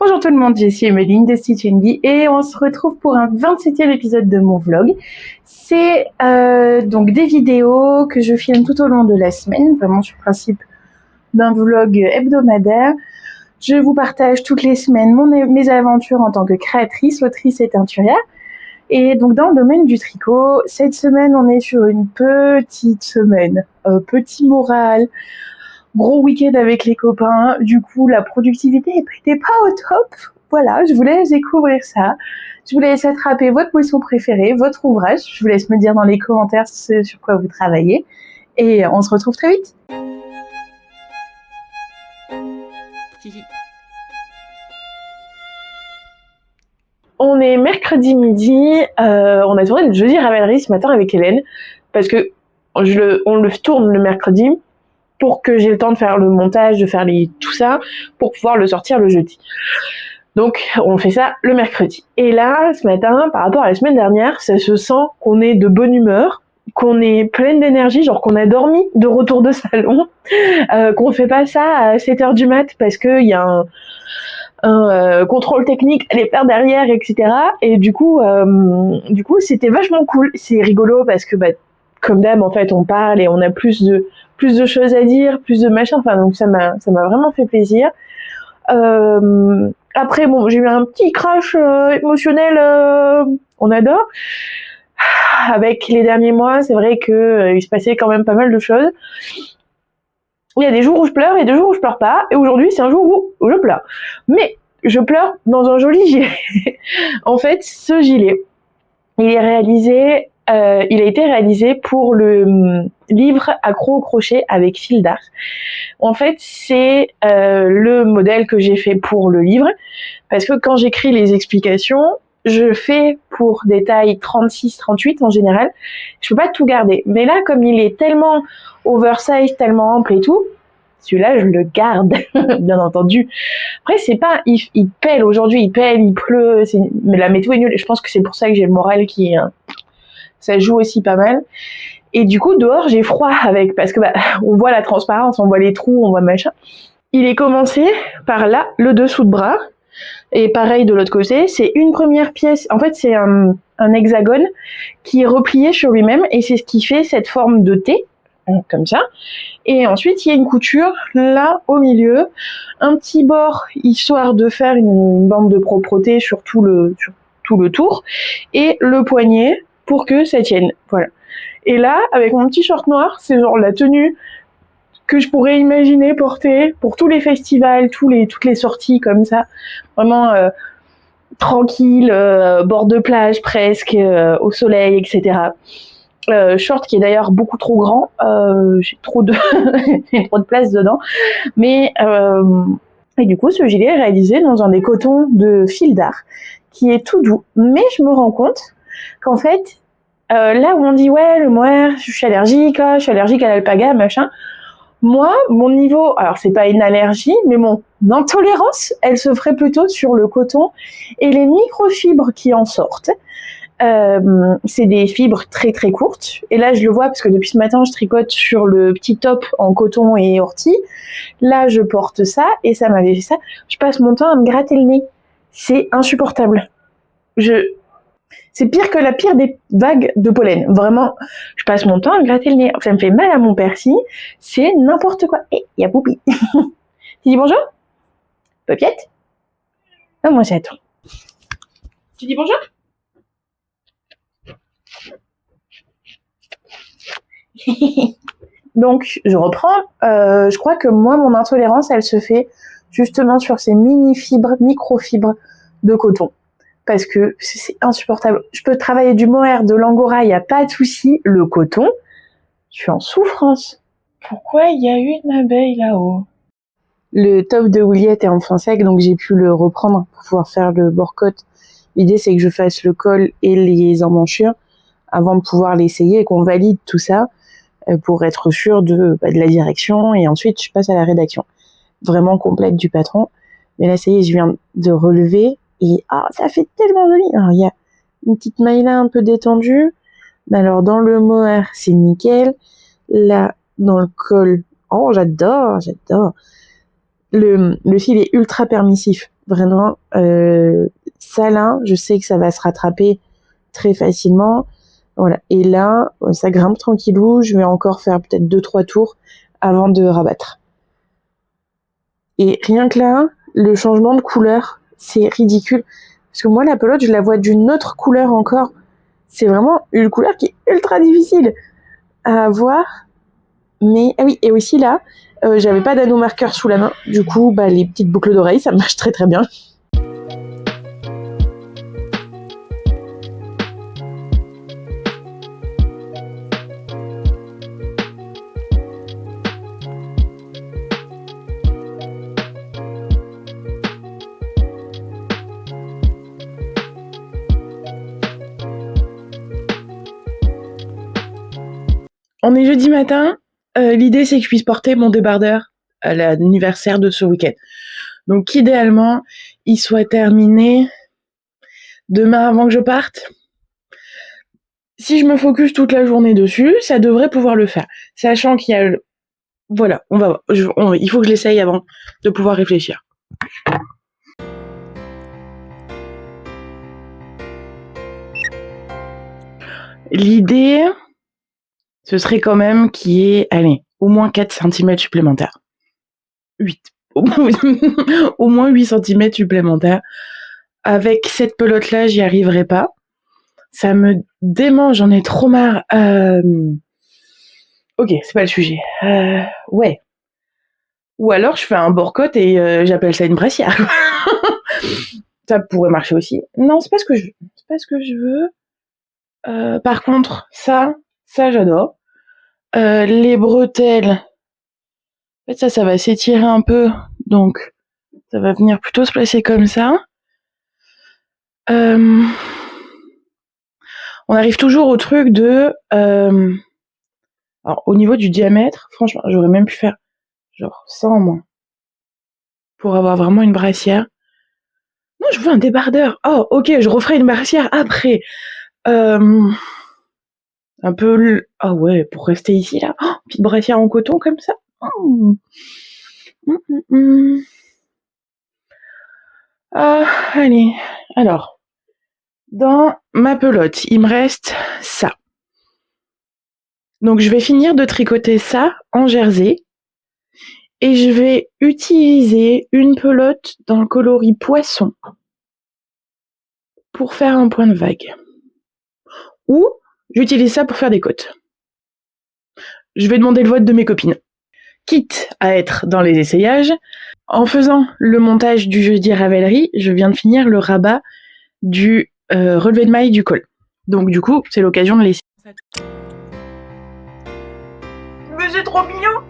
Bonjour tout le monde, je suis Emeline de Stitch & Bee et on se retrouve pour un 27e épisode de mon vlog. C'est donc des vidéos que je filme tout au long de la semaine, vraiment sur le principe d'un vlog hebdomadaire. Je vous partage toutes les semaines mes aventures en tant que créatrice, autrice et teinturière. Et donc dans le domaine du tricot, cette semaine on est sur une petite semaine, petit moral, gros week-end avec les copains, du coup la productivité n'était pas au top. Voilà, je vous laisse découvrir ça. Je vous laisse attraper votre poisson préféré, votre ouvrage. Je vous laisse me dire dans les commentaires ce sur quoi vous travaillez. Et on se retrouve très vite. On est mercredi midi. On a tourné le jeudi Ravelry ce matin avec Hélène. Parce que on le tourne le mercredi pour que j'ai le temps de faire le montage, de faire tout ça, pour pouvoir le sortir le jeudi. Donc, on fait ça le mercredi. Et là, ce matin, par rapport à la semaine dernière, ça se sent qu'on est de bonne humeur, qu'on est pleine d'énergie, genre qu'on a dormi de retour de salon, qu'on fait pas ça à 7h du mat parce qu'il y a un contrôle technique à les faire derrière, etc. Et du coup, c'était vachement cool. C'est rigolo parce que, comme d'hab, en fait, on parle et on a plus de choses à dire, plus de machin. Enfin, donc ça m'a vraiment fait plaisir. Après, bon, j'ai eu un petit crash émotionnel. On adore. Avec les derniers mois, c'est vrai que il se passait quand même pas mal de choses. Il y a des jours où je pleure et des jours où je pleure pas. Et aujourd'hui, c'est un jour où je pleure. Mais je pleure dans un joli gilet. En fait, ce gilet, il a été réalisé pour le livre Accro au crochet avec fil d'art. En fait, c'est le modèle que j'ai fait pour le livre, parce que quand j'écris les explications, je fais pour des tailles 36-38 en général. Je peux pas tout garder. Mais là, comme il est tellement oversize, tellement ample et tout, celui-là, je le garde, bien entendu. Après, c'est pas... Il pèle aujourd'hui, il pleut, mais la météo est nulle. Je pense que c'est pour ça que j'ai le moral qui... ça joue aussi pas mal. Et du coup, dehors, j'ai froid parce que on voit la transparence, on voit les trous, on voit machin. Il est commencé par là, le dessous de bras. Et pareil de l'autre côté, c'est une première pièce. En fait, c'est un hexagone qui est replié sur lui-même et c'est ce qui fait cette forme de T, comme ça. Et ensuite, il y a une couture là au milieu, un petit bord histoire de faire une bande de propreté sur tout le tour et le poignet pour que ça tienne. Voilà. Et là, avec mon petit short noir, c'est genre la tenue que je pourrais imaginer porter pour tous les festivals, toutes les sorties comme ça. Vraiment tranquille, bord de plage presque, au soleil, etc. Short qui est d'ailleurs beaucoup trop grand. J'ai trop de place dedans. Mais et du coup, ce gilet est réalisé dans un des cotons de fil d'art qui est tout doux. Mais je me rends compte qu'en fait, là où on dit ouais, le mohair, je suis allergique à l'alpaga, machin. Moi, mon niveau, alors c'est pas une allergie, mais mon intolérance, elle se ferait plutôt sur le coton et les microfibres qui en sortent. C'est des fibres très très courtes. Et là, je le vois parce que depuis ce matin, je tricote sur le petit top en coton et ortie. Là, je porte ça et ça m'avait fait ça. Je passe mon temps à me gratter le nez. C'est insupportable. C'est pire que la pire des vagues de pollen. Vraiment, je passe mon temps à me gratter le nez. Ça me fait mal à mon persil. C'est n'importe quoi. Et il y a Poupi. Tu dis bonjour? Paupiette? Ah, moi j'attends. Tu dis bonjour? Donc, je reprends. Je crois que moi, mon intolérance, elle se fait justement sur ces microfibres de coton. Parce que c'est insupportable. Je peux travailler du mohair, de l'angora, il n'y a pas de souci. Le coton, je suis en souffrance. Pourquoi il y a une abeille là-haut? Le top de Williette est enfin sec, donc j'ai pu le reprendre pour pouvoir faire le bord-côte. L'idée, c'est que je fasse le col et les emmanchures avant de pouvoir l'essayer et qu'on valide tout ça pour être sûr de la direction. Et ensuite, je passe à la rédaction. Vraiment complète du patron. Mais là, ça y est, je viens de relever. Et ça fait tellement joli. Alors, il y a une petite maille là un peu détendue. Mais alors, dans le mohair, c'est nickel. Là, dans le col, j'adore. Le fil est ultra permissif. Vraiment, ça là, je sais que ça va se rattraper très facilement. Voilà. Et là, ça grimpe tranquillou. Je vais encore faire peut-être 2-3 tours avant de rabattre. Et rien que là, le changement de couleur, c'est ridicule. Parce que moi, la pelote, je la vois d'une autre couleur encore. C'est vraiment une couleur qui est ultra difficile à avoir. Mais, ah oui, et aussi là, j'avais pas d'anneau marqueur sous la main. Du coup, les petites boucles d'oreilles, ça marche très très bien. On est jeudi matin. L'idée, c'est que je puisse porter mon débardeur à l'anniversaire de ce week-end. Donc, idéalement, il soit terminé demain avant que je parte. Si je me focus toute la journée dessus, ça devrait pouvoir le faire. Sachant qu'il y a... Voilà, on va voir. Il faut que je l'essaye avant de pouvoir réfléchir. L'idée, ce serait quand même qu'il y ait, au moins 4 cm supplémentaires. 8. Au moins 8 cm supplémentaires. Avec cette pelote-là, j'y arriverai pas. Ça me démange, j'en ai trop marre. Ok, c'est pas le sujet. Ouais. Ou alors, je fais un bourcotte et j'appelle ça une brassière. Ça pourrait marcher aussi. Non, c'est pas ce que je veux. C'est pas ce que je veux. Par contre, ça j'adore. Les bretelles, en fait, ça va s'étirer un peu, donc ça va venir plutôt se placer comme ça. On arrive toujours au truc de... alors, au niveau du diamètre, franchement, j'aurais même pu faire genre 100 en moins. Pour avoir vraiment une brassière. Non, je veux un débardeur. Oh, ok, je referai une brassière après. Un peu... Ah ouais, pour rester ici, là. Oh, petite brassière en coton, comme ça. Oh. Allez, alors, dans ma pelote, il me reste ça. Donc je vais finir de tricoter ça en jersey et je vais utiliser une pelote dans le coloris poisson pour faire un point de vague. Ou j'utilise ça pour faire des côtes. Je vais demander le vote de mes copines. Quitte à être dans les essayages, en faisant le montage du jeudi Ravelry, je viens de finir le rabat du relevé de mailles du col. Donc du coup, c'est l'occasion de laisser. Mais c'est trop mignon!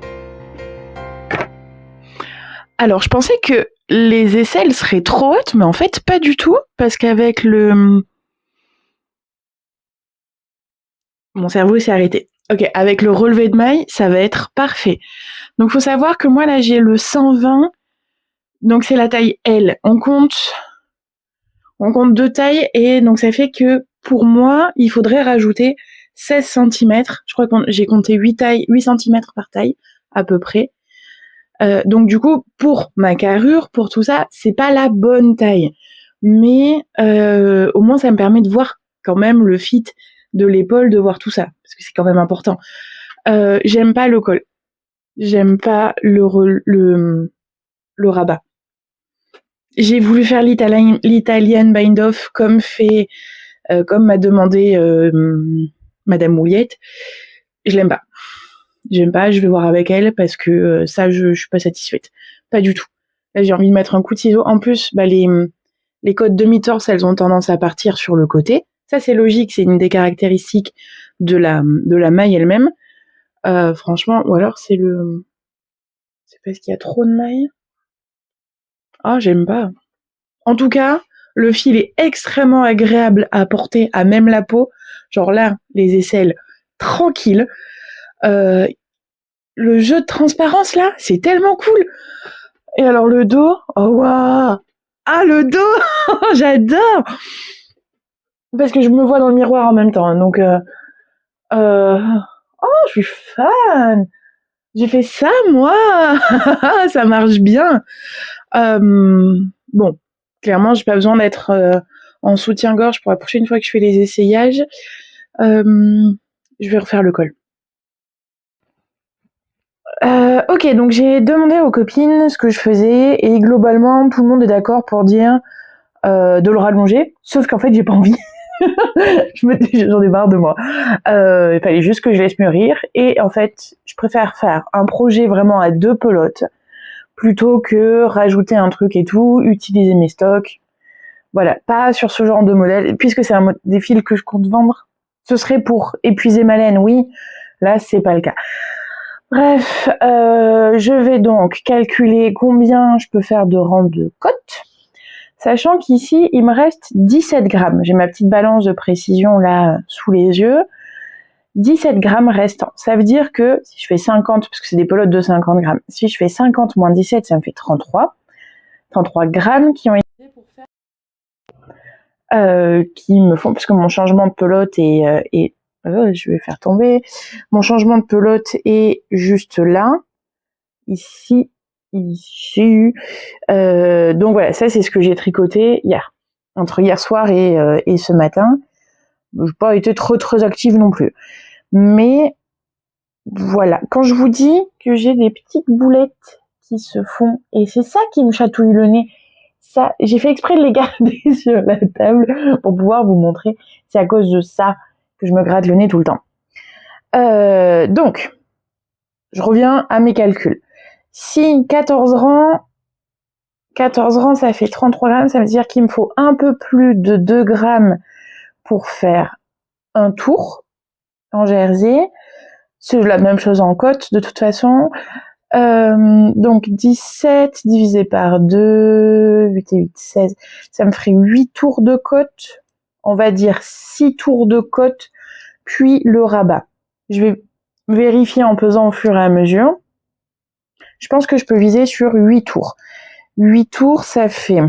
Alors, je pensais que les aisselles seraient trop hautes, mais en fait, pas du tout, parce qu'avec le... Mon cerveau s'est arrêté. Ok, avec le relevé de mailles, ça va être parfait. Donc, faut savoir que moi, là, j'ai le 120, donc c'est la taille L. On compte 2 tailles, et donc ça fait que, pour moi, il faudrait rajouter 16 cm. Je crois que j'ai compté 8 cm par taille, à peu près. Donc du coup, pour ma carrure, pour tout ça, c'est pas la bonne taille. Mais au moins, ça me permet de voir quand même le fit de l'épaule, de voir tout ça, parce que c'est quand même important. J'aime pas le col. J'aime pas le rabat. J'ai voulu faire l'Italian bind-off comme m'a demandé Madame Mouillette. Je l'aime pas. J'aime pas, je vais voir avec elle parce que ça, je suis pas satisfaite. Pas du tout. Là, j'ai envie de mettre un coup de ciseau. En plus, les côtes demi-torse, elles ont tendance à partir sur le côté. Ça, c'est logique, c'est une des caractéristiques de la maille elle-même. Franchement, ou alors c'est parce qu'il y a trop de mailles. Ah, j'aime pas. En tout cas, le fil est extrêmement agréable à porter à même la peau. Genre là, les aisselles, tranquilles. Le jeu de transparence là, c'est tellement cool. Et alors le dos, oh waouh, ah le dos, j'adore. Parce que je me vois dans le miroir en même temps, donc oh je suis fan. J'ai fait ça moi, ça marche bien. Bon, Clairement, j'ai pas besoin d'être en soutien-gorge pour la prochaine fois que je fais les essayages. Je vais refaire le col. Ok, donc j'ai demandé aux copines ce que je faisais et globalement tout le monde est d'accord pour dire de le rallonger, sauf qu'en fait j'ai pas envie. J'en ai marre de moi. Il fallait juste que je laisse mûrir et en fait je préfère faire un projet vraiment à 2 pelotes plutôt que rajouter un truc et tout, utiliser mes stocks. Voilà, pas sur ce genre de modèle, puisque c'est des fils que je compte vendre. Ce serait pour épuiser ma laine, oui. Là, c'est pas le cas. Bref, je vais donc calculer combien je peux faire de rangs de côte, sachant qu'ici, il me reste 17 grammes. J'ai ma petite balance de précision là sous les yeux. 17 grammes restants. Ça veut dire que si je fais 50, parce que c'est des pelotes de 50 grammes, si je fais 50 moins 17, ça me fait 33. 33 grammes qui ont été pour faire qui me font, parce que mon changement de pelote je vais faire tomber, mon changement de pelote est juste là, ici, donc voilà, ça c'est ce que j'ai tricoté hier, entre hier soir et ce matin. J'ai pas été trop active non plus, mais voilà, quand je vous dis que j'ai des petites boulettes qui se font, et c'est ça qui me chatouille le nez, ça, j'ai fait exprès de les garder sur la table pour pouvoir vous montrer. C'est à cause de ça que je me gratte le nez tout le temps. Donc, je reviens à mes calculs. Si 14 rangs, ça fait 33 grammes, ça veut dire qu'il me faut un peu plus de 2 grammes pour faire un tour en jersey. C'est la même chose en côte, de toute façon. Donc 17 divisé par 2, 8 et 8, 16, ça me ferait 8 tours de côte, on va dire 6 tours de côte, puis le rabat. Je vais vérifier en pesant au fur et à mesure. Je pense que je peux viser sur 8 tours. 8 tours, ça fait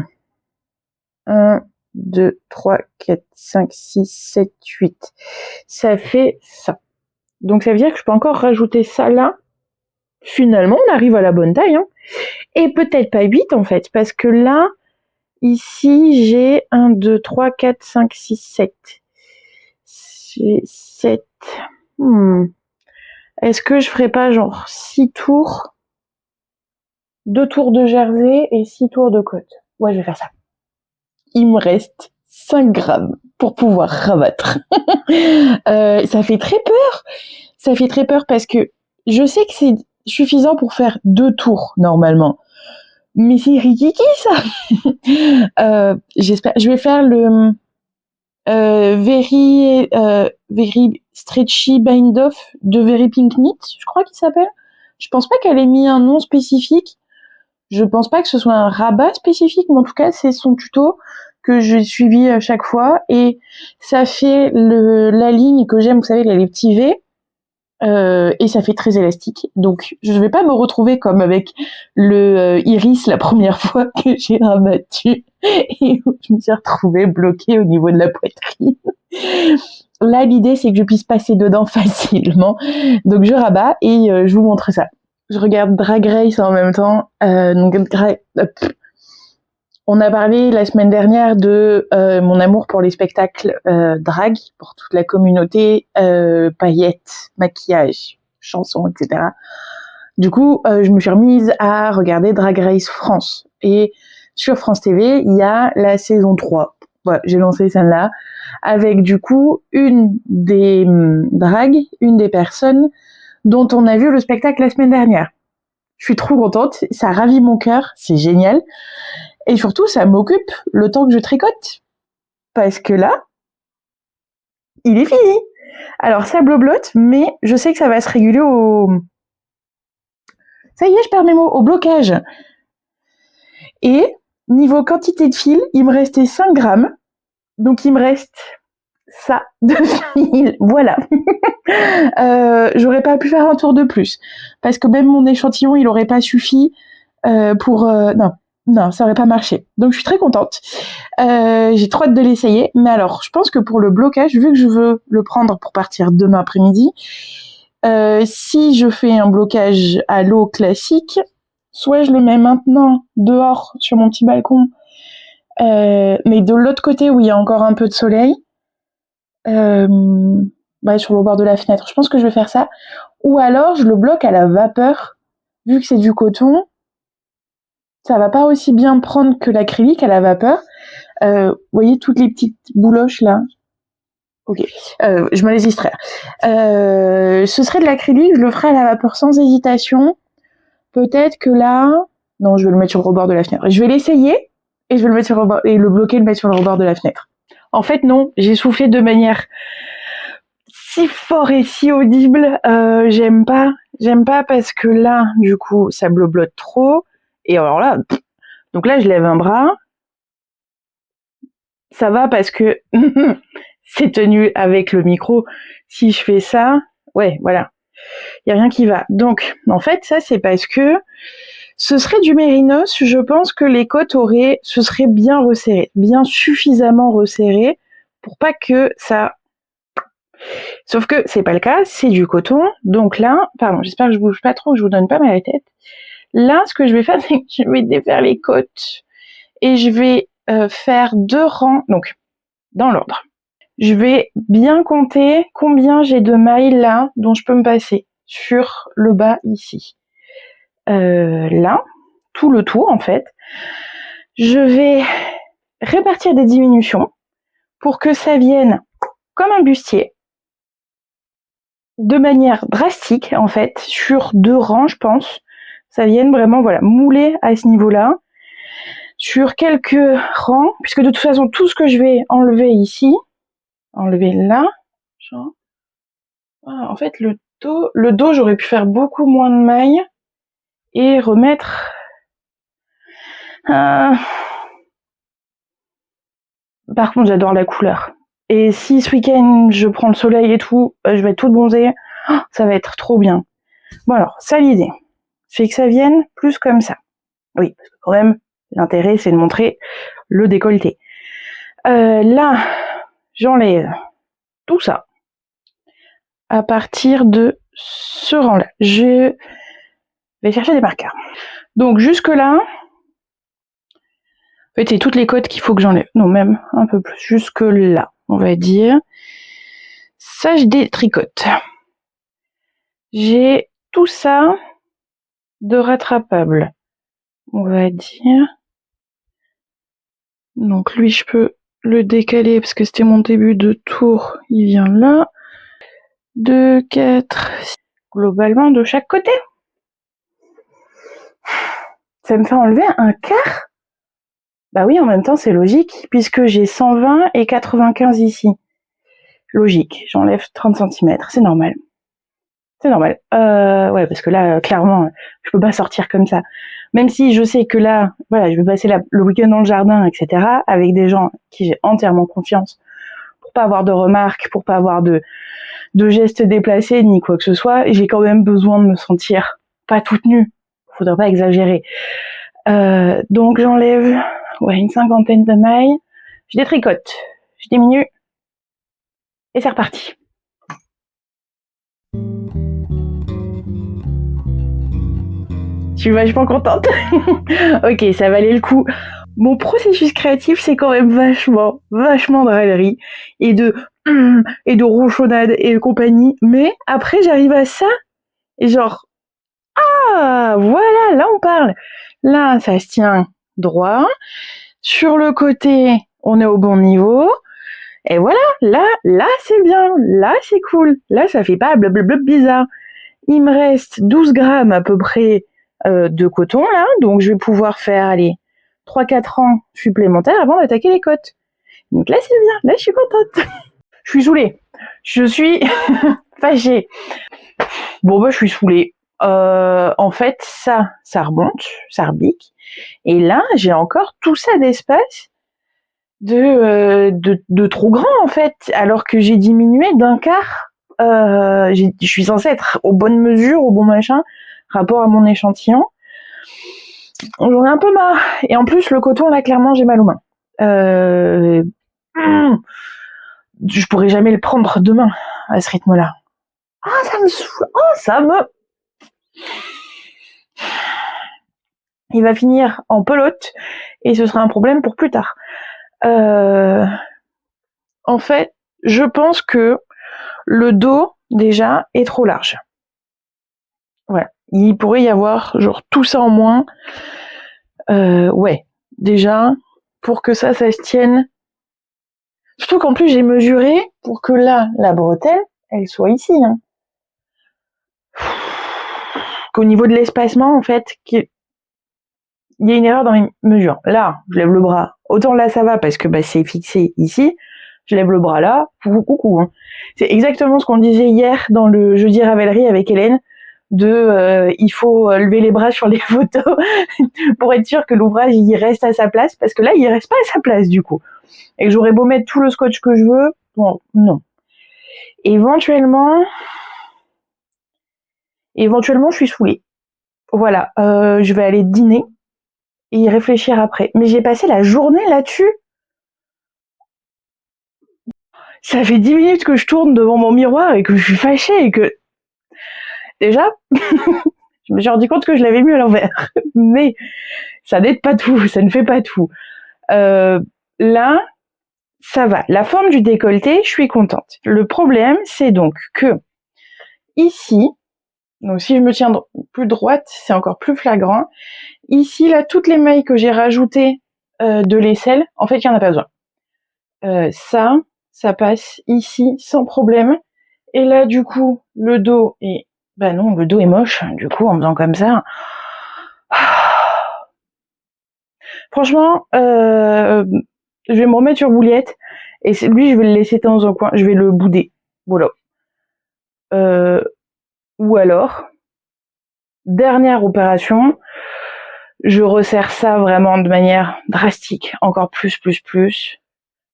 1, 2, 3, 4, 5, 6, 7, 8. Ça fait ça. Donc ça veut dire que je peux encore rajouter ça là. Finalement, on arrive à la bonne taille, hein. Et peut-être pas 8 en fait, parce que là, ici, j'ai 1, 2, 3, 4, 5, 6, 7. J'ai 7. Est-ce que je ferais pas genre 6 tours, 2 tours de jersey et 6 tours de côte? Ouais, je vais faire ça. Il me reste 5 grammes pour pouvoir rabattre. Ça fait très peur. Ça fait très peur parce que je sais que c'est suffisant pour faire 2 tours normalement. Mais c'est rikiki ça. J'espère. Je vais faire le Very Stretchy Bind Off de Very Pink Knit, je crois qu'il s'appelle. Je pense pas qu'elle ait mis un nom spécifique. Je pense pas que ce soit un rabat spécifique, mais en tout cas c'est son tuto que j'ai suivi à chaque fois et ça fait la ligne que j'aime. Vous savez, les petits V. Et ça fait très élastique. Donc, je ne vais pas me retrouver comme avec le iris la première fois que j'ai rabattu et où je me suis retrouvée bloquée au niveau de la poitrine. Là, l'idée, c'est que je puisse passer dedans facilement. Donc, je rabats et je vous montre ça. Je regarde Drag Race en même temps. On a parlé la semaine dernière de mon amour pour les spectacles drag, pour toute la communauté, paillettes, maquillage, chansons, etc. Du coup, je me suis remise à regarder Drag Race France. Et sur France TV, il y a la saison 3. Voilà, j'ai lancé celle-là, avec du coup une des dragues, une des personnes dont on a vu le spectacle la semaine dernière. Je suis trop contente, ça ravit mon cœur, c'est génial. Et surtout, ça m'occupe le temps que je tricote. Parce que là, il est fini. Alors, ça bloblote, mais je sais que ça va se réguler au... Ça y est, je perds mes mots. Au blocage. Et, niveau quantité de fil, il me restait 5 grammes. Donc, il me reste ça de fil. Voilà. J'aurais pas pu faire un tour de plus. Parce que même mon échantillon, il aurait pas suffi pour... Non, ça aurait pas marché. Donc je suis très contente. J'ai trop hâte de l'essayer. Mais alors, je pense que pour le blocage, vu que je veux le prendre pour partir demain après-midi, si je fais un blocage à l'eau classique, soit je le mets maintenant dehors sur mon petit balcon Mais de l'autre côté où il y a encore un peu de soleil, sur le bord de la fenêtre, je pense que je vais faire ça. Ou alors je le bloque à la vapeur, vu que c'est du coton, ça va pas aussi bien prendre que l'acrylique à la vapeur. Vous voyez toutes les petites bouloches là? Ok, je me les extraire. Ce serait de l'acrylique, je le ferai à la vapeur sans hésitation. Peut-être que là... Non, je vais le mettre sur le rebord de la fenêtre. Je vais l'essayer et je vais le mettre sur le rebord, et le bloquer et le mettre sur le rebord de la fenêtre. En fait, non, j'ai soufflé de manière si fort et si audible. J'aime pas parce que là, du coup, ça bleu-blotte trop. Et alors là, donc là, je lève un bras. Ça va parce que c'est tenu avec le micro. Si je fais ça, ouais, voilà. Il y a rien qui va. Donc, en fait, ça, c'est parce que ce serait du mérinos. Je pense que les côtes se seraient bien resserrées, bien suffisamment resserrées pour pas que ça... Sauf que c'est pas le cas, c'est du coton. Donc là, pardon, j'espère que je bouge pas trop, que je vous donne pas mal à la tête. Là, ce que je vais faire, c'est que je vais défaire les côtes et je vais faire 2 rangs, donc dans l'ordre. Je vais bien compter combien j'ai de mailles là dont je peux me passer sur le bas ici. Là, tout le tour en fait. Je vais répartir des diminutions pour que ça vienne comme un bustier, de manière drastique en fait, sur 2 rangs je pense. Ça vienne vraiment voilà mouler à ce niveau-là. Sur quelques rangs, puisque de toute façon tout ce que je vais enlever ici, enlever là, genre, voilà, en fait le dos j'aurais pu faire beaucoup moins de mailles et remettre par contre j'adore la couleur et si ce week-end je prends le soleil et tout, je vais être toute bronzée, ça va être trop bien. Bon alors ça l'idée c'est que ça vienne plus comme ça, oui parce que quand même l'intérêt c'est de montrer le décolleté. Là j'enlève tout ça à partir de ce rang-là. Je vais chercher des marqueurs. Donc jusque là, en fait c'est toutes les côtes qu'il faut que j'enlève. Non, même un peu plus. Jusque là, on va dire. Ça, je détricote. J'ai tout ça de rattrapable. On va dire. Donc lui, je peux le décaler parce que c'était mon début de tour. Il vient là. 2, 4, 6. Globalement de chaque côté. Ça me fait enlever un quart. Bah oui, en même temps, c'est logique, puisque j'ai 120 et 95 ici. Logique, j'enlève 30 cm, c'est normal. C'est normal. Ouais, parce que là, clairement, je peux pas sortir comme ça. Même si je sais que là, voilà, je vais passer le week-end dans le jardin, etc., avec des gens qui j'ai entièrement confiance, pour pas avoir de remarques, pour pas avoir de gestes déplacés, ni quoi que ce soit, j'ai quand même besoin de me sentir pas toute nue. Faudrait pas exagérer. Donc j'enlève une 50aine de mailles, je détricote, je diminue, et c'est reparti. Je suis vachement contente. Ok, ça valait le coup. Mon processus créatif, c'est quand même vachement de râlerie et de ronchonnade et de compagnie. Mais après, j'arrive à ça et genre, voilà, là on parle. Là, ça se tient droit. Sur le côté, on est au bon niveau. Et voilà, là c'est bien, là c'est cool, là ça fait pas blablabla bizarre. Il me reste 12 grammes à peu près de coton là, donc je vais pouvoir faire, allez, 3-4 rangs supplémentaires avant d'attaquer les côtes. Donc là c'est bien, là je suis contente. Je suis saoulée, je suis fâchée. Bon bah je suis saoulée. En fait ça remonte, ça rebique. Et là j'ai encore tout ça d'espace de trop grand en fait, alors que j'ai diminué d'un quart. Je suis censée être aux bonnes mesures, au bon machin, rapport à mon échantillon. J'en ai un peu marre. Et en plus, le coton, là, clairement, j'ai mal aux mains. Je pourrais jamais le prendre demain à ce rythme-là. Ah, ça me saoule. Oh, ça me... il va finir en pelote et ce sera un problème pour plus tard. En fait, je pense que le dos, déjà, est trop large. Voilà. Il pourrait y avoir, genre, tout ça en moins. Ouais. Déjà, pour que ça se tienne. Surtout qu'en plus, j'ai mesuré pour que là, la bretelle, elle soit ici. Hein. Qu'au niveau de l'espacement, en fait, il y a une erreur dans mes mesures. Là, je lève le bras. Autant là, ça va parce que c'est fixé ici. Je lève le bras là. Coucou. Hein. C'est exactement ce qu'on disait hier dans le jeudi Ravelry avec Hélène. Il faut lever les bras sur les photos pour être sûr que l'ouvrage il reste à sa place. Parce que là, il reste pas à sa place du coup. Et que j'aurais beau mettre tout le scotch que je veux. Bon, non. Éventuellement, je suis saoulée. Voilà, je vais aller dîner et y réfléchir après. Mais j'ai passé la journée là-dessus. Ça fait 10 minutes que je tourne devant mon miroir et que je suis fâchée et que... Déjà, je me suis rendu compte que je l'avais mis à l'envers. Mais ça n'aide pas tout, ça ne fait pas tout. Là, ça va. La forme du décolleté, je suis contente. Le problème, c'est donc que ici, donc si je me tiens plus droite, c'est encore plus flagrant. Ici, là, toutes les mailles que j'ai rajoutées de l'aisselle, en fait, il n'y en a pas besoin. Ça passe ici sans problème. Et là, du coup, le dos est... non, le dos est moche, du coup, en faisant comme ça. Franchement, je vais me remettre sur Bouliette. Et lui, je vais le laisser dans un coin. Je vais le bouder. Voilà. Ou alors, dernière opération, je resserre ça vraiment de manière drastique. Encore plus.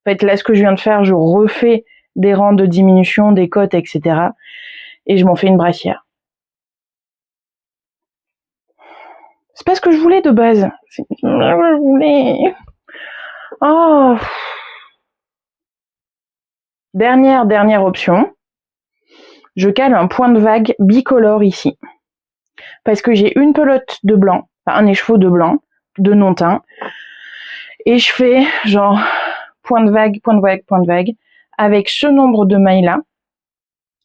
En fait, là, ce que je viens de faire, je refais des rangs de diminution, des côtes, etc. Et je m'en fais une brassière. C'est pas ce que je voulais de base. C'est ce que je voulais. Oh. Dernière option. Je cale un point de vague bicolore ici. Parce que j'ai une pelote de blanc, enfin un écheveau de blanc, de non-teint. Et je fais genre point de vague, avec ce nombre de mailles là.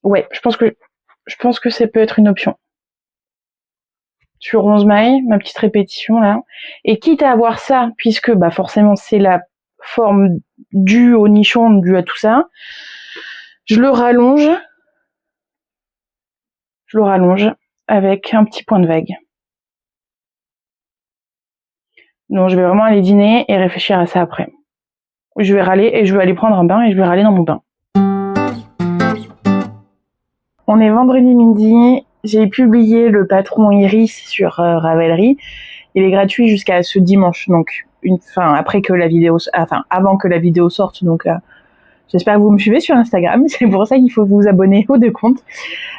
Ouais, je pense que ça peut être une option. Sur 11 mailles, ma petite répétition là. Et quitte à avoir ça, puisque forcément c'est la forme due au nichon, due à tout ça, je le rallonge avec un petit point de vague. Donc je vais vraiment aller dîner et réfléchir à ça après. Je vais râler et je vais aller prendre un bain et je vais râler dans mon bain. On est vendredi midi, j'ai publié le patron Iris sur Ravelry. Il est gratuit jusqu'à ce dimanche, donc avant que la vidéo sorte. Donc j'espère que vous me suivez sur Instagram. C'est pour ça qu'il faut vous abonner aux deux comptes,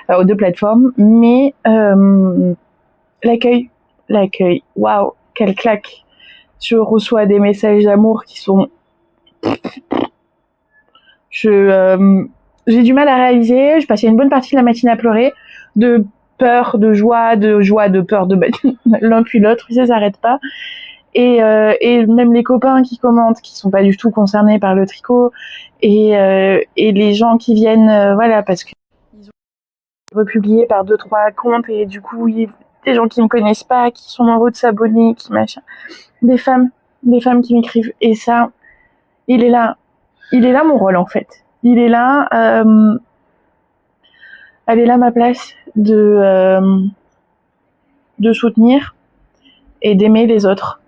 aux deux plateformes. Mais l'accueil, waouh, quelle claque! Je reçois des messages d'amour qui sont... j'ai du mal à réaliser. Je passais une bonne partie de la matinée à pleurer, de peur, de joie, de peur, de l'un puis l'autre, ça s'arrête pas. Et même les copains qui commentent, qui sont pas du tout concernés par le tricot, et les gens qui viennent, parce que ils ont republié par 2-3 comptes, et du coup, il y a des gens qui me connaissent pas, qui sont en haut de s'abonner, qui machin. Des femmes qui m'écrivent, et ça, il est là mon rôle en fait. Il est là, elle est là ma place de soutenir et d'aimer les autres.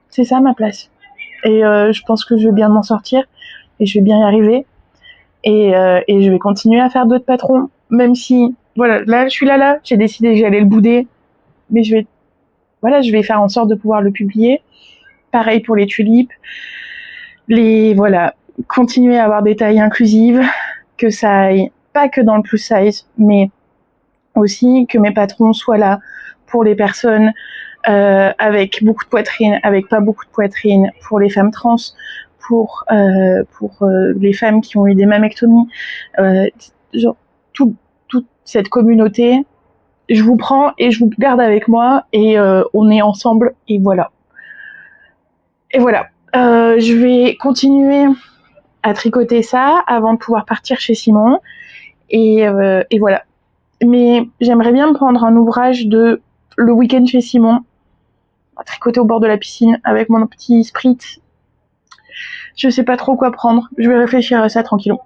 C'est ça ma place. Et je pense que je vais bien m'en sortir et je vais bien y arriver. Et je vais continuer à faire d'autres patrons, même si, là je suis là, j'ai décidé que j'allais le bouder, mais je vais faire en sorte de pouvoir le publier. Pareil pour les tulipes. Continuer à avoir des tailles inclusives, que ça aille pas que dans le plus size, mais aussi que mes patrons soient là pour les personnes avec beaucoup de poitrine, avec pas beaucoup de poitrine, pour les femmes trans, pour les femmes qui ont eu des mammectomies, toute cette communauté, je vous prends et je vous garde avec moi et on est ensemble et voilà. Et voilà. Je vais continuer à tricoter ça avant de pouvoir partir chez Simon et voilà. Mais j'aimerais bien me prendre un ouvrage de le week-end chez Simon, à tricoter au bord de la piscine avec mon petit spritz. Je sais pas trop quoi prendre. Je vais réfléchir à ça tranquillement.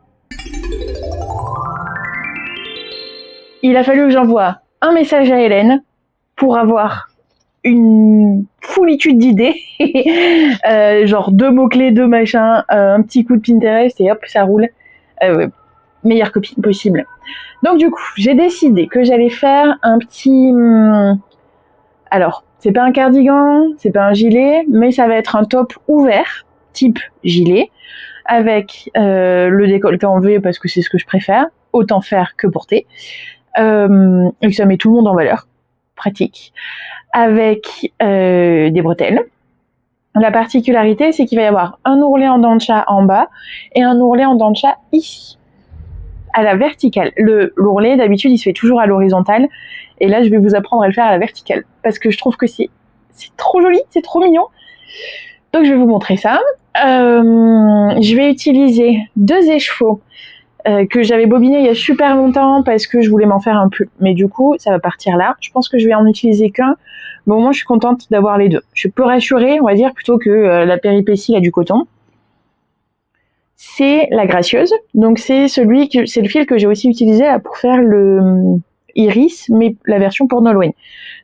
Il a fallu que j'envoie un message à Hélène pour avoir une foulitude d'idées, genre 2 mots-clés, 2 machins, un petit coup de Pinterest et hop, ça roule. Meilleure copine possible. Donc du coup, j'ai décidé que j'allais faire un petit... Alors, c'est pas un cardigan, c'est pas un gilet, mais ça va être un top ouvert, type gilet, avec le décolleté en V parce que c'est ce que je préfère, autant faire que porter, et que ça met tout le monde en valeur, pratique, avec des bretelles. La particularité, c'est qu'il va y avoir un ourlet en dents de chat en bas et un ourlet en dents de chat ici, à la verticale. L'ourlet, d'habitude, il se fait toujours à l'horizontale, et là, je vais vous apprendre à le faire à la verticale, parce que je trouve que c'est trop joli, c'est trop mignon. Donc, je vais vous montrer ça. Je vais utiliser 2 écheveaux que j'avais bobiné il y a super longtemps parce que je voulais m'en faire un pull. Mais du coup, ça va partir là. Je pense que je vais en utiliser qu'un. Mais au moins, je suis contente d'avoir les 2. Je suis peu rassurée, on va dire, plutôt que la péripétie là, du coton. C'est la gracieuse. Donc, c'est le fil que j'ai aussi utilisé là, pour faire le iris, mais la version pour Nolwenn.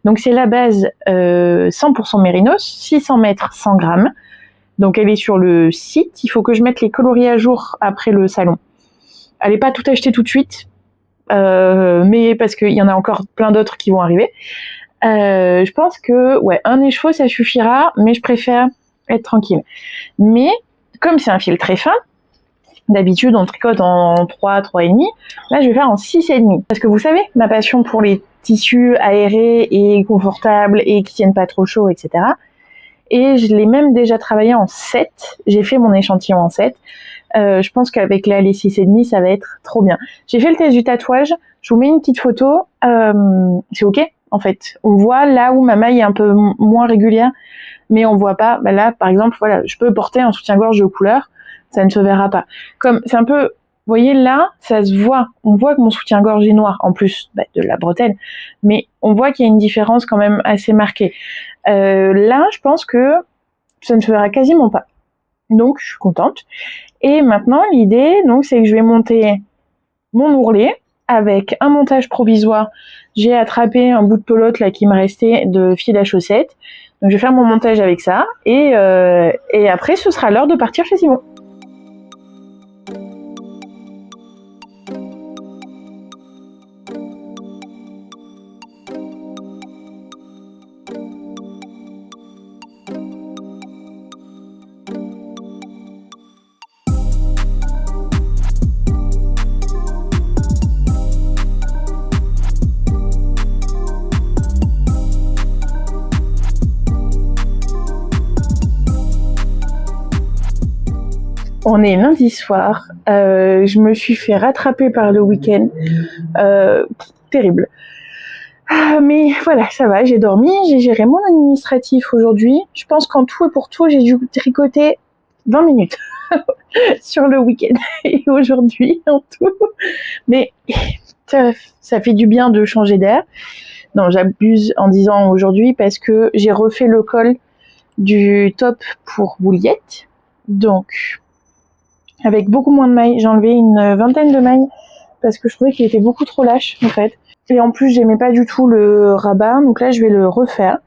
Donc, c'est la base 100% mérinos, 600 mètres, 100 grammes. Donc, elle est sur le site. Il faut que je mette les coloris à jour après le salon. Allez pas tout acheter tout de suite, mais parce qu'il y en a encore plein d'autres qui vont arriver. Je pense que un écheveau ça suffira, mais je préfère être tranquille. Mais comme c'est un fil très fin, d'habitude on tricote en 3, 3,5, là je vais faire en 6,5. Parce que vous savez, ma passion pour les tissus aérés et confortables et qui tiennent pas trop chaud, etc. Et je l'ai même déjà travaillé en 7. J'ai fait mon échantillon en 7. Je pense qu'avec les 6,5, ça va être trop bien. J'ai fait le test du tatouage. Je vous mets une petite photo. C'est ok, en fait. On voit là où ma maille est un peu moins régulière, mais on voit pas. Bah là, par exemple, voilà, je peux porter un soutien-gorge de couleur. Ça ne se verra pas. Comme c'est un peu, vous voyez là, ça se voit. On voit que mon soutien-gorge est noir, en plus de la bretelle. Mais on voit qu'il y a une différence quand même assez marquée. Là, je pense que ça ne se verra quasiment pas. Donc, je suis contente. Et maintenant, l'idée, donc, c'est que je vais monter mon ourlet avec un montage provisoire. J'ai attrapé un bout de pelote là qui me restait de fil à chaussettes. Donc, je vais faire mon montage avec ça. Et après, ce sera l'heure de partir chez Simon. On est lundi soir. Je me suis fait rattraper par le week-end. Terrible. Mais voilà, ça va, j'ai dormi, j'ai géré mon administratif aujourd'hui. Je pense qu'en tout et pour tout, j'ai dû tricoter 20 minutes sur le week-end et aujourd'hui en tout. Mais ça fait du bien de changer d'air. Non, j'abuse en disant aujourd'hui parce que j'ai refait le col du top pour Bouliette. Donc, avec beaucoup moins de mailles, j'ai enlevé une vingtaine de mailles parce que je trouvais qu'il était beaucoup trop lâche en fait. Et en plus, j'aimais pas du tout le rabat, donc là je vais le refaire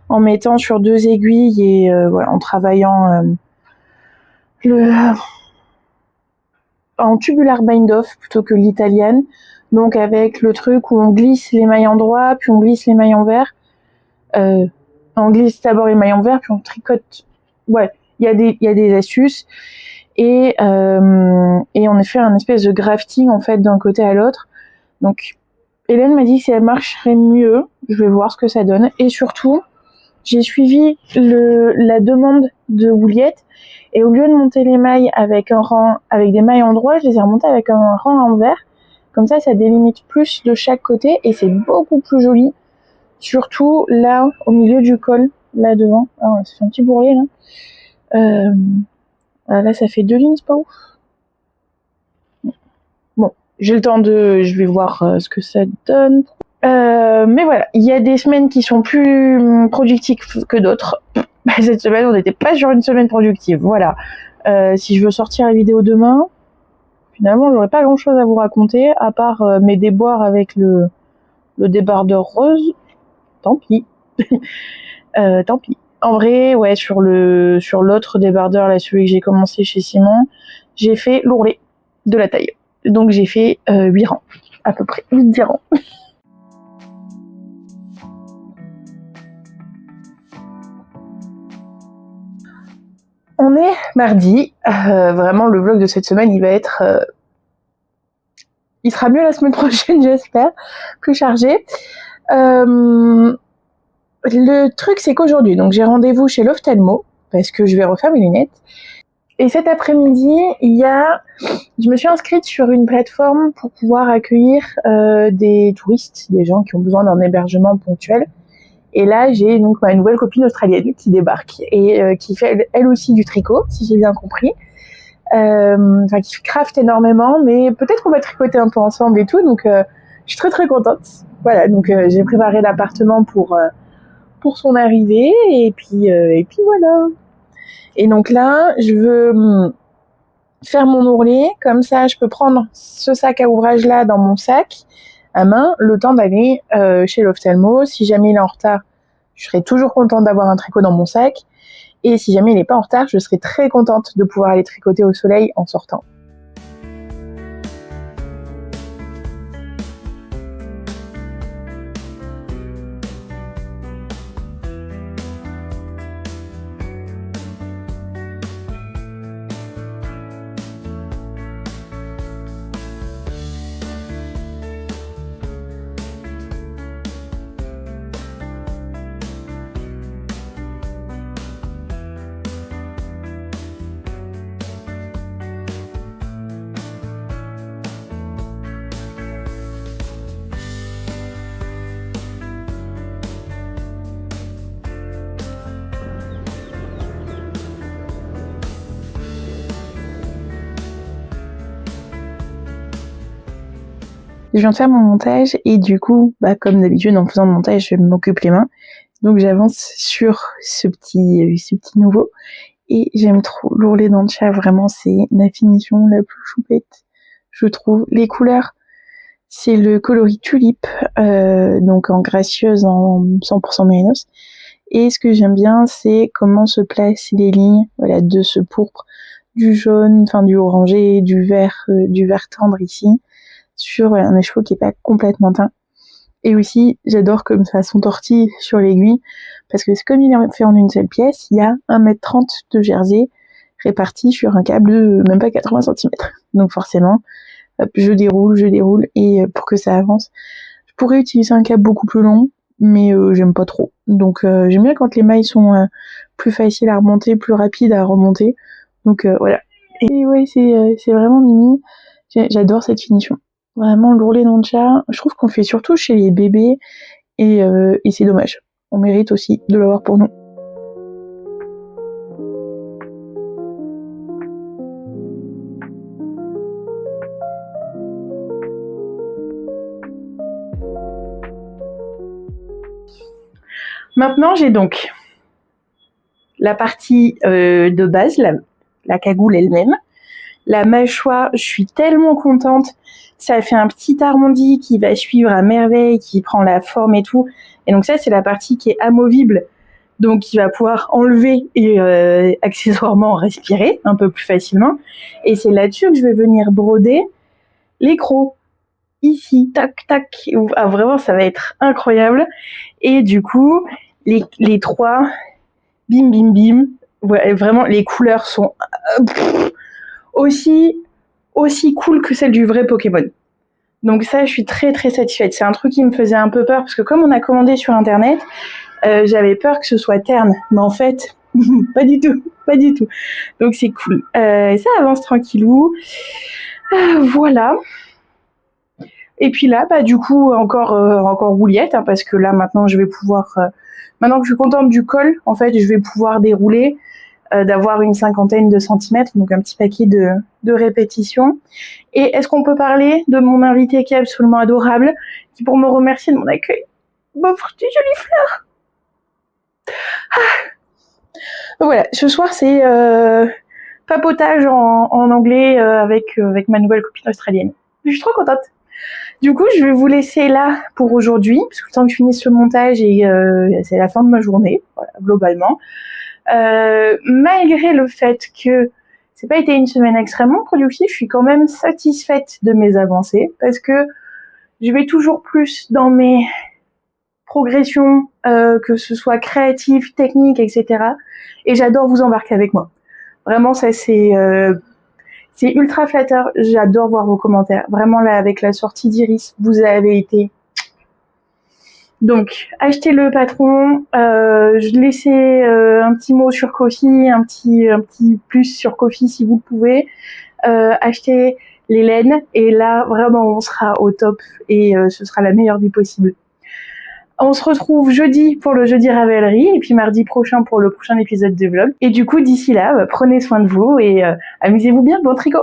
en mettant sur 2 aiguilles et voilà, en travaillant en tubular bind off plutôt que l'italienne. Donc avec le truc où on glisse les mailles en droit, puis on glisse les mailles en vert. On glisse d'abord les mailles en vert, puis on tricote. Ouais, il y a des astuces. Et on a fait un espèce de grafting en fait d'un côté à l'autre. Donc Hélène m'a dit que ça marcherait mieux. Je vais voir ce que ça donne. Et surtout, j'ai suivi la demande de Bouliette. Et au lieu de monter les mailles avec un rang, avec des mailles en droit, je les ai remontées avec un rang en vert. Comme ça délimite plus de chaque côté et c'est beaucoup plus joli. Surtout là, au milieu du col, là devant. Ah, ça fait un petit bourrelet là. Là, ça fait 2 lignes, c'est pas ouf. Bon, j'ai le temps je vais voir ce que ça donne. Mais voilà, il y a des semaines qui sont plus productives que d'autres. Cette semaine, on n'était pas sur une semaine productive. Voilà. Si je veux sortir la vidéo demain, finalement, j'aurais pas grand-chose à vous raconter, à part mes déboires avec le débardeur rose. Tant pis. Tant pis. En vrai, ouais, sur l'autre débardeur, là, celui que j'ai commencé chez Simon, j'ai fait l'ourlet de la taille. Donc j'ai fait 8 rangs, à peu près, 8-10 rangs. On est mardi. Vraiment, le vlog de cette semaine, il va être... il sera mieux la semaine prochaine, j'espère. Plus chargé. Le truc, c'est qu'aujourd'hui, donc j'ai rendez-vous chez l'ophtalmo, parce que je vais refaire mes lunettes. Et cet après-midi, je me suis inscrite sur une plateforme pour pouvoir accueillir des touristes, des gens qui ont besoin d'un hébergement ponctuel. Et là, j'ai donc ma nouvelle copine australienne qui débarque et qui fait elle aussi du tricot, si j'ai bien compris. Enfin, qui craft énormément, mais peut-être qu'on va tricoter un peu ensemble et tout. Donc, je suis très très contente. Voilà, donc j'ai préparé l'appartement pour son arrivée et puis voilà. Et donc là, je veux faire mon ourlet, comme ça je peux prendre ce sac à ouvrage là dans mon sac à main, le temps d'aller chez l'ophtalmo. Si jamais il est en retard, je serai toujours contente d'avoir un tricot dans mon sac. Et si jamais il n'est pas en retard, je serai très contente de pouvoir aller tricoter au soleil en sortant. Je viens de faire mon montage et du coup, comme d'habitude en faisant le montage, je m'occupe les mains. Donc j'avance sur ce petit nouveau. Et j'aime trop l'ourlet dans le chat, vraiment c'est la finition la plus choupette, je trouve. Les couleurs, c'est le coloris tulipe, donc en gracieuse, en 100% mérinos. Et ce que j'aime bien, c'est comment se placent les lignes, voilà, de ce pourpre, du jaune, enfin du orangé, du vert tendre ici, sur un écheveau qui est pas complètement teint. Et aussi, j'adore comme ça son tortille sur l'aiguille, parce que comme il est fait en une seule pièce, il y a 1m30 de jersey réparti sur un câble de même pas 80 cm. Donc forcément, hop, je déroule, et pour que ça avance. Je pourrais utiliser un câble beaucoup plus long, mais j'aime pas trop. Donc j'aime bien quand les mailles sont plus faciles à remonter, plus rapides à remonter. Donc voilà. Et ouais, c'est vraiment mimi. J'adore cette finition. Vraiment, l'ourlet dans le chat, je trouve qu'on le fait surtout chez les bébés et c'est dommage. On mérite aussi de l'avoir pour nous. Maintenant, j'ai donc la partie de base, la cagoule elle-même. La mâchoire, je suis tellement contente. Ça fait un petit arrondi qui va suivre à merveille, qui prend la forme et tout. Et donc ça, c'est la partie qui est amovible. Donc, qui va pouvoir enlever et accessoirement respirer un peu plus facilement. Et c'est là-dessus que je vais venir broder les crocs. Ici, tac, tac. Ah, vraiment, ça va être incroyable. Et du coup, les trois, bim, bim, bim. Ouais, vraiment, les couleurs sont... aussi cool que celle du vrai Pokémon. Donc ça, je suis très très satisfaite. C'est un truc qui me faisait un peu peur, parce que comme on a commandé sur internet, j'avais peur que ce soit terne. Mais en fait, pas du tout. Donc c'est cool. Ça avance tranquillou. Voilà. Et puis là, bah du coup, encore rouliette, hein, parce que là maintenant je vais pouvoir, maintenant que je suis contente du col, en fait, je vais pouvoir dérouler, d'avoir une 50aine de centimètres, donc un petit paquet de répétitions. Et est-ce qu'on peut parler de mon invité qui est absolument adorable, qui pour me remercier de mon accueil m'offre des jolies fleurs. Donc voilà, ce soir c'est papotage en anglais avec ma nouvelle copine australienne. Je suis trop contente. Du coup, je vais vous laisser là pour aujourd'hui, parce que le temps que je finisse ce montage et c'est la fin de ma journée, voilà, globalement. Malgré le fait que c'est pas été une semaine extrêmement productive, je suis quand même satisfaite de mes avancées, parce que je vais toujours plus dans mes progressions, que ce soit créative, technique, etc. Et j'adore vous embarquer avec moi. Vraiment, ça c'est ultra flatteur. J'adore voir vos commentaires. Vraiment là, avec la sortie d'Iris, vous avez été. Donc, achetez le patron. Je laissais un petit mot sur Ko-fi, un petit plus sur Ko-fi si vous le pouvez. Achetez les laines et là, vraiment, on sera au top et ce sera la meilleure vie possible. On se retrouve jeudi pour le jeudi Ravelry et puis mardi prochain pour le prochain épisode de vlog. Et du coup, d'ici là, prenez soin de vous et amusez-vous bien, bon tricot!